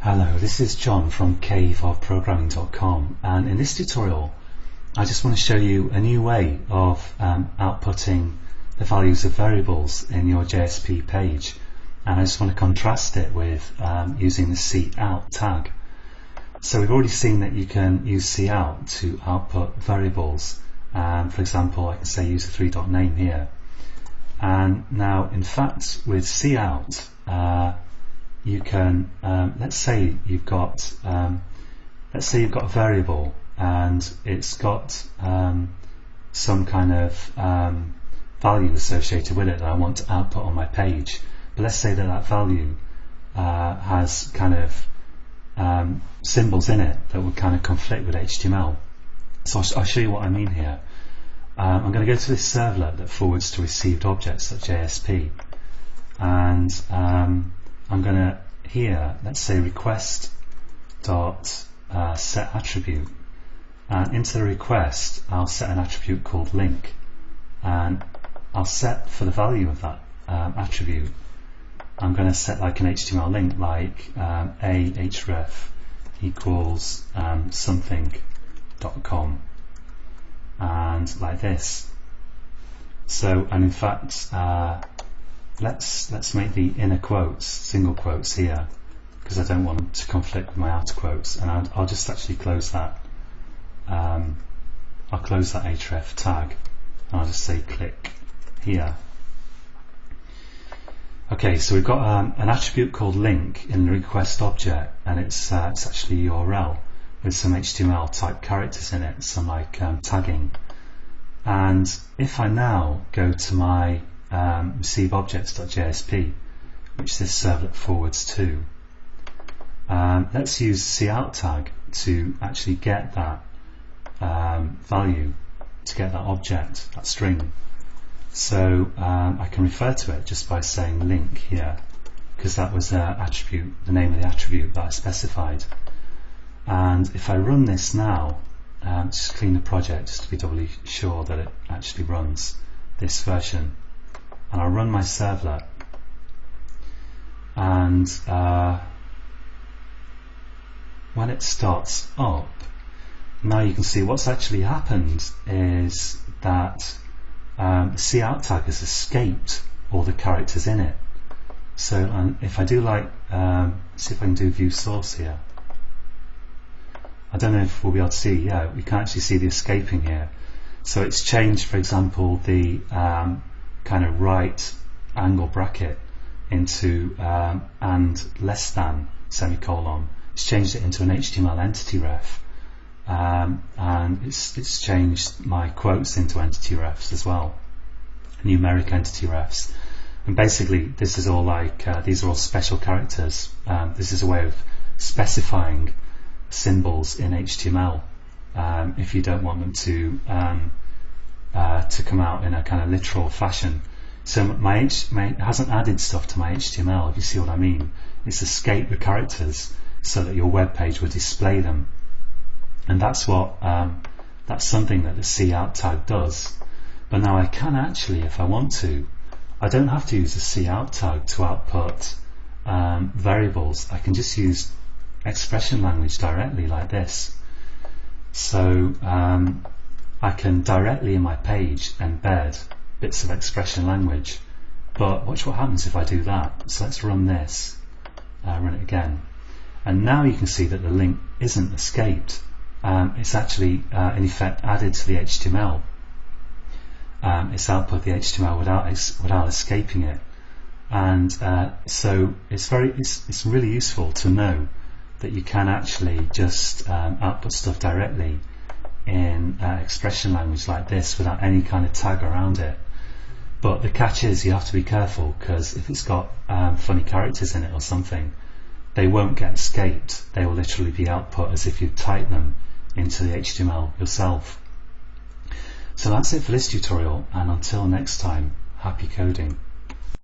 Hello, this is John from caveofprogramming.com, and in this tutorial I just want to show you a new way of outputting the values of variables in your JSP page, and I just want to contrast it with using the cout tag. So we've already seen that you can use cout to output variables. For example, I can say user3.name here, and now in fact with cout you can let's say you've got a variable and it's got some kind of value associated with it that I want to output on my page. But let's say that value has kind of symbols in it that would kind of conflict with HTML. So I'll show you what I mean here. I'm going to go to this servlet that forwards to received objects.jsp, and I'm going to here, let's say request dot set attribute, and into the request I'll set an attribute called link, and I'll set for the value of that attribute, I'm going to set like an HTML link, like a href equals something.com, and like this. So, and in fact let's make the inner quotes single quotes here, because I don't want them to conflict with my outer quotes, and I'll just actually close that. I'll close that href tag, and I'll just say click here. Okay, so we've got an attribute called link in the request object, and it's actually a URL with some HTML type characters in it, some like tagging. And if I now go to my receive objects.jsp, which this servlet forwards to, let's use the cout tag to actually get that value, to get that object, that string. So I can refer to it just by saying link here, because that was the attribute, the name of the attribute that I specified. And if I run this now, just clean the project just to be doubly sure that it actually runs this version, and I'll run my servlet, and when it starts up, now you can see what's actually happened is that the cout tag has escaped all the characters in it. So if I do like, see if I can do view source here. I don't know if we'll be able to see, yeah, we can actually see the escaping here. So it's changed, for example, the kind of right angle bracket into and less than semicolon. It's changed it into an HTML entity ref, and it's changed my quotes into entity refs as well, numeric entity refs. And basically this is all like these are all special characters. This is a way of specifying symbols in HTML if you don't want them to come out in a kind of literal fashion. So it hasn't added stuff to my HTML, if you see what I mean. It's escaped the characters so that your web page will display them, and that's what that's something that the cout tag does. But now I can actually, if I want to, I don't have to use the cout tag to output variables. I can just use expression language directly like this. So I can directly in my page embed bits of expression language. But watch what happens if I do that. So let's run this, run it again, and now you can see that the link isn't escaped. It's actually in effect added to the HTML. It's output the HTML without escaping it, and so it's really useful to know that you can actually just output stuff directly in expression language like this without any kind of tag around it. But the catch is you have to be careful, because if it's got funny characters in it or something, they won't get escaped. They will literally be output as if you've typed them into the HTML yourself. So that's it for this tutorial, and until next time, happy coding.